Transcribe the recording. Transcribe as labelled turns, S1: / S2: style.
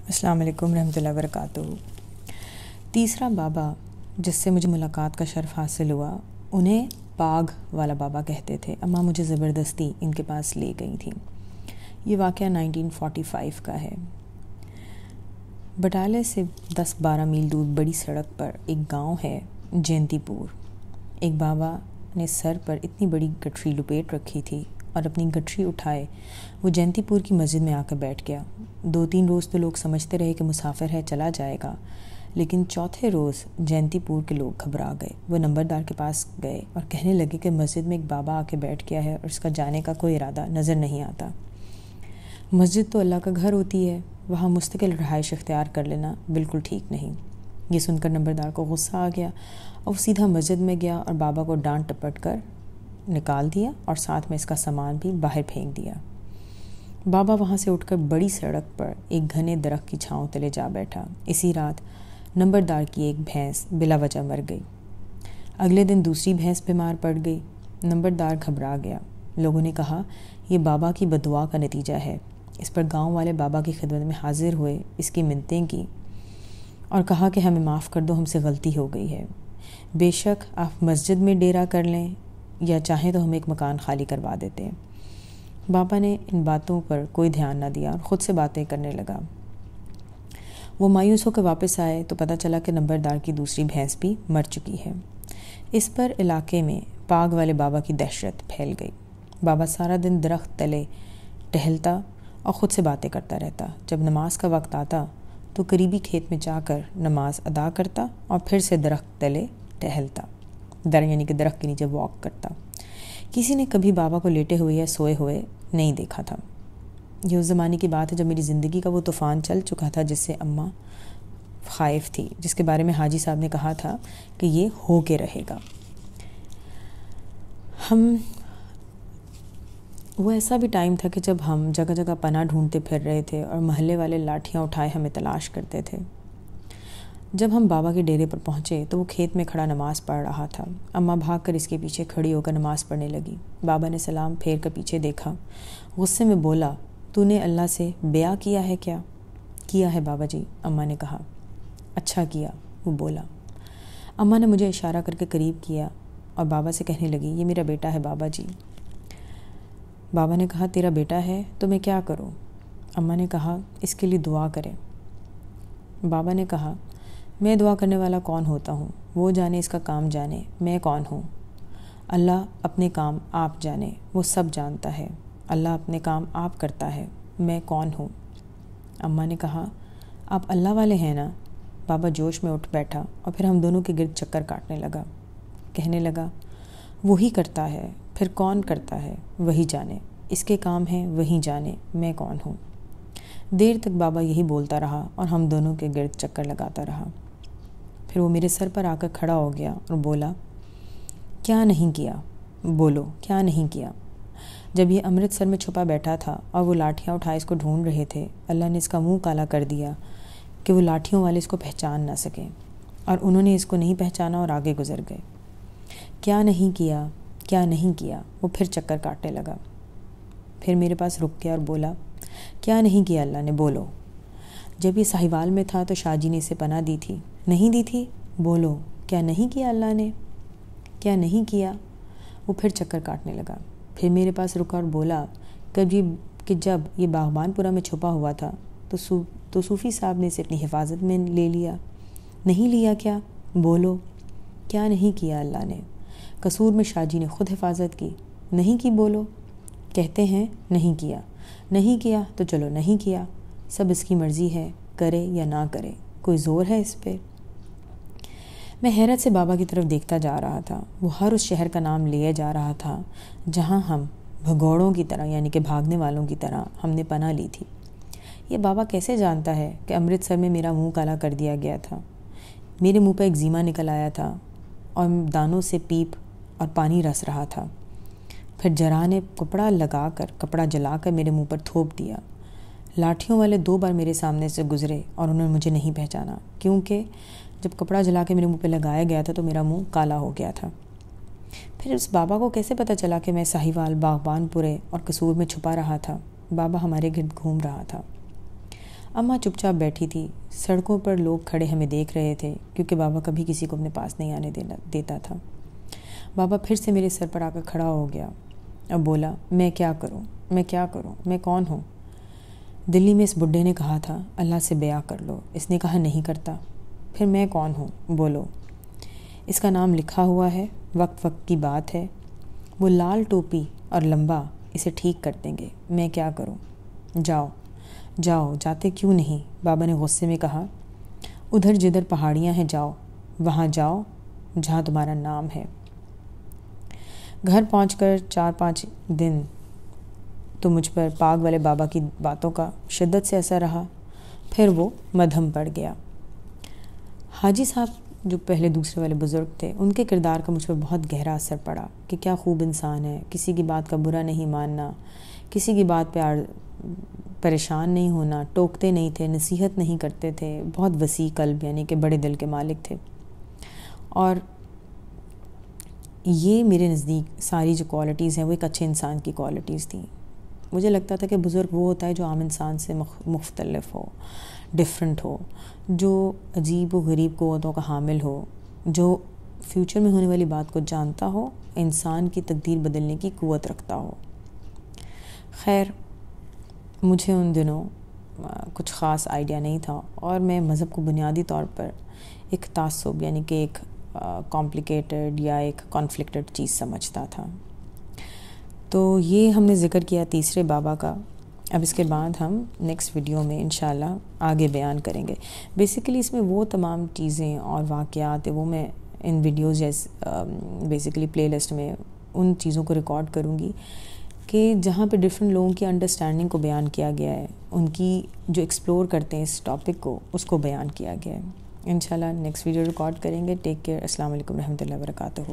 S1: السلام علیکم رحمۃ اللہ وبرکاتہ۔ تیسرا بابا جس سے مجھے ملاقات کا شرف حاصل ہوا انہیں پاگ والا بابا کہتے تھے۔ اماں مجھے زبردستی ان کے پاس لے گئی تھیں۔ یہ واقعہ 1945 کا ہے۔ بٹالے سے 10-12 میل دور بڑی سڑک پر ایک گاؤں ہے جینتی پور۔ ایک بابا نے سر پر اتنی بڑی گٹھری لپیٹ رکھی تھی اور اپنی گٹھری اٹھائے وہ جینتی پور کی مسجد میں آ کر بیٹھ گیا۔ 2-3 روز تو لوگ سمجھتے رہے کہ مسافر ہے چلا جائے گا، لیکن چوتھے روز جینتی پور کے لوگ گھبرا گئے۔ وہ نمبردار کے پاس گئے اور کہنے لگے کہ مسجد میں ایک بابا آ کے بیٹھ گیا ہے اور اس کا جانے کا کوئی ارادہ نظر نہیں آتا۔ مسجد تو اللہ کا گھر ہوتی ہے، وہاں مستقل رہائش اختیار کر لینا بالکل ٹھیک نہیں۔ یہ سن کر نمبردار کو غصہ آ گیا اور وہ سیدھا مسجد میں گیا اور بابا کو ڈانٹ ٹپٹ کر نکال دیا اور ساتھ میں اس کا سامان بھی باہر پھینک دیا۔ بابا وہاں سے اٹھ کر بڑی سڑک پر ایک گھنے درخت کی چھاؤں تلے جا بیٹھا۔ اسی رات نمبردار کی ایک بھینس بلا وجہ مر گئی۔ اگلے دن دوسری بھینس بیمار پڑ گئی۔ نمبردار گھبرا گیا۔ لوگوں نے کہا یہ بابا کی بددعا کا نتیجہ ہے۔ اس پر گاؤں والے بابا کی خدمت میں حاضر ہوئے، اس کی منتیں کی اور کہا کہ ہمیں معاف کر دو، ہم سے غلطی ہو گئی ہے۔ بے شک آپ مسجد میں ڈیرا کر لیں یا چاہیں تو ہم ایک مکان خالی کروا دیتے ہیں۔ بابا نے ان باتوں پر کوئی دھیان نہ دیا اور خود سے باتیں کرنے لگا۔ وہ مایوس ہو کے واپس آئے تو پتہ چلا کہ نمبردار کی دوسری بھینس بھی مر چکی ہے۔ اس پر علاقے میں پاگ والے بابا کی دہشت پھیل گئی۔ بابا سارا دن درخت تلے ٹہلتا اور خود سے باتیں کرتا رہتا۔ جب نماز کا وقت آتا تو قریبی کھیت میں جا کر نماز ادا کرتا اور پھر سے درخت تلے ٹہلتا، یعنی کہ درخت کے نیچے واک کرتا۔ کسی نے کبھی بابا کو لیٹے ہوئے یا سوئے ہوئے نہیں دیکھا تھا۔ یہ اس زمانے کی بات ہے جب میری زندگی کا وہ طوفان چل چکا تھا جس سے اماں خائف تھی، جس کے بارے میں حاجی صاحب نے کہا تھا کہ یہ ہو کے رہے گا۔ وہ ایسا بھی ٹائم تھا کہ جب ہم جگہ جگہ پناہ ڈھونڈتے پھر رہے تھے اور محلے والے لاٹھیاں اٹھائے ہمیں تلاش کرتے تھے۔ جب ہم بابا کے ڈیرے پر پہنچے تو وہ کھیت میں کھڑا نماز پڑھ رہا تھا۔ اماں بھاگ کر اس کے پیچھے کھڑی ہو کر نماز پڑھنے لگی۔ بابا نے سلام پھیر کر پیچھے دیکھا، غصے میں بولا، تو نے اللہ سے بیعہ کیا ہے کیا؟ کیا ہے بابا جی، اماں نے کہا۔ اچھا کیا، وہ بولا۔ اماں نے مجھے اشارہ کر کے قریب کیا اور بابا سے کہنے لگی، یہ میرا بیٹا ہے بابا جی۔ بابا نے کہا، تیرا بیٹا ہے تو میں کیا کروں؟ اماں نے کہا، اس کے لیے دعا کریں۔ بابا نے کہا، میں دعا کرنے والا کون ہوتا ہوں؟ وہ جانے اس کا کام جانے، میں کون ہوں؟ اللہ اپنے کام آپ جانے، وہ سب جانتا ہے۔ اللہ اپنے کام آپ کرتا ہے، میں کون ہوں؟ اماں نے کہا، آپ اللہ والے ہیں نا؟ بابا جوش میں اٹھ بیٹھا اور پھر ہم دونوں کے گرد چکر کاٹنے لگا۔ کہنے لگا، وہی کرتا ہے، پھر کون کرتا ہے؟ وہی جانے، اس کے کام ہیں وہی جانے، میں کون ہوں؟ دیر تک بابا یہی بولتا رہا اور ہم دونوں کے گرد چکر لگاتا رہا۔ پھر وہ میرے سر پر آ کر کھڑا ہو گیا اور بولا، کیا نہیں کیا؟ بولو، کیا نہیں کیا؟ جب یہ امرتسر میں چھپا بیٹھا تھا اور وہ لاٹھیاں اٹھائے اس کو ڈھونڈ رہے تھے، اللہ نے اس کا منہ کالا کر دیا کہ وہ لاٹھیوں والے اس کو پہچان نہ سکیں، اور انہوں نے اس کو نہیں پہچانا اور آگے گزر گئے۔ کیا نہیں کیا؟ کیا نہیں کیا؟ وہ پھر چکر کاٹنے لگا۔ پھر میرے پاس رک گیا اور بولا، کیا نہیں کیا اللہ نے؟ بولو۔ جب یہ ساہیوال میں تھا تو شاہ جی نے اسے پناہ دی تھی، نہیں دی تھی؟ بولو، کیا نہیں کیا اللہ نے؟ کیا نہیں کیا؟ وہ پھر چکر کاٹنے لگا۔ پھر میرے پاس رکا اور بولا کہ جب یہ باغبان پورہ میں چھپا ہوا تھا تو صوفی صاحب نے اسے اپنی حفاظت میں لے لیا، نہیں لیا کیا؟ بولو، کیا نہیں کیا اللہ نے؟ قصور میں شاہ جی نے خود حفاظت کی، نہیں کی؟ بولو۔ کہتے ہیں نہیں کیا، نہیں کیا تو چلو نہیں کیا، سب اس کی مرضی ہے، کرے یا نہ کرے، کوئی زور ہے اس پہ؟ میں حیرت سے بابا کی طرف دیکھتا جا رہا تھا۔ وہ ہر اس شہر کا نام لیے جا رہا تھا جہاں ہم بھگوڑوں کی طرح، یعنی کہ بھاگنے والوں کی طرح ہم نے پناہ لی تھی۔ یہ بابا کیسے جانتا ہے کہ امرتسر میں میرا منہ کالا کر دیا گیا تھا، میرے منہ پہ ایگزیما نکل آیا تھا اور دانوں سے پیپ اور پانی رس رہا تھا۔ پھر جراح نے کپڑا جلا کر میرے منہ پر تھوپ دیا۔ لاٹھیوں والے 2 بار میرے سامنے سے گزرے اور انہوں نے مجھے نہیں پہچانا، کیونکہ جب کپڑا جلا کے میرے منہ پہ لگایا گیا تھا تو میرا منہ کالا ہو گیا تھا۔ پھر اس بابا کو کیسے پتہ چلا کہ میں ساہیوال، باغبان پورے اور قصور میں چھپا رہا تھا؟ بابا ہمارے گرد گھوم رہا تھا۔ اماں چپ چاپ بیٹھی تھی. سڑکوں پر لوگ کھڑے ہمیں دیکھ رہے تھے کیونکہ بابا کبھی کسی کو اپنے پاس نہیں آنے دیتا تھا. بابا پھر سے میرے سر پر آ کر کھڑا ہو گیا. اب بولا, میں کیا کروں, میں کون ہوں؟ دلی میں اس بڈھے نے کہا تھا اللہ سے بیعہ کر لو. اس نے کہا نہیں کرتا. پھر میں کون ہوں بولو؟ اس کا نام لکھا ہوا ہے, وقت وقت کی بات ہے. وہ لال ٹوپی اور لمبا اسے ٹھیک کر دیں گے. میں کیا کروں؟ جاؤ, جاتے کیوں نہیں؟ بابا نے غصے میں کہا. ادھر جدھر پہاڑیاں ہیں جاؤ, وہاں جاؤ جہاں تمہارا نام ہے. گھر پہنچ کر 4-5 دن تو مجھ پر پاگ والے بابا کی باتوں کا شدت سے اثر رہا. پھر وہ مدھم پڑ گیا. حاجی صاحب جو پہلے دوسرے والے بزرگ تھے, ان کے کردار کا مجھ پر بہت گہرا اثر پڑا کہ کیا خوب انسان ہے. کسی کی بات کا برا نہیں ماننا, کسی کی بات پہ پریشان نہیں ہونا, ٹوکتے نہیں تھے, نصیحت نہیں کرتے تھے. بہت وسیع قلب یعنی کہ بڑے دل کے مالک تھے. اور یہ میرے نزدیک ساری جو کوالٹیز ہیں وہ ایک اچھے انسان کی کوالٹیز تھیں. مجھے لگتا تھا کہ بزرگ وہ ہوتا ہے جو عام انسان سے مختلف ہو, ڈفرینٹ ہو, جو عجیب و غریب قوتوں کا حامل ہو, جو فیوچر میں ہونے والی بات کو جانتا ہو, انسان کی تقدیر بدلنے کی قوت رکھتا ہو. خیر, مجھے ان دنوں کچھ خاص آئیڈیا نہیں تھا اور میں مذہب کو بنیادی طور پر ایک تعصب یعنی کہ ایک کمپلیکیٹڈ یا ایک کانفلکٹڈ چیز سمجھتا تھا. تو یہ ہم نے ذکر کیا تیسرے بابا کا. اب اس کے بعد ہم نیکسٹ ویڈیو میں انشاءاللہ آگے بیان کریں گے. بیسیکلی اس میں وہ تمام چیزیں اور واقعات وہ میں ان ویڈیوز بیسیکلی پلے لسٹ میں ان چیزوں کو ریکارڈ کروں گی کہ جہاں پہ ڈفرینٹ لوگوں کی انڈرسٹینڈنگ کو بیان کیا گیا ہے, ان کی جو ایکسپلور کرتے ہیں اس ٹاپک کو, اس کو بیان کیا گیا ہے. انشاءاللہ نیکسٹ ویڈیو ریکارڈ کریں گے. Take care. السلام علیکم رحمۃ اللہ وبرکاتہ.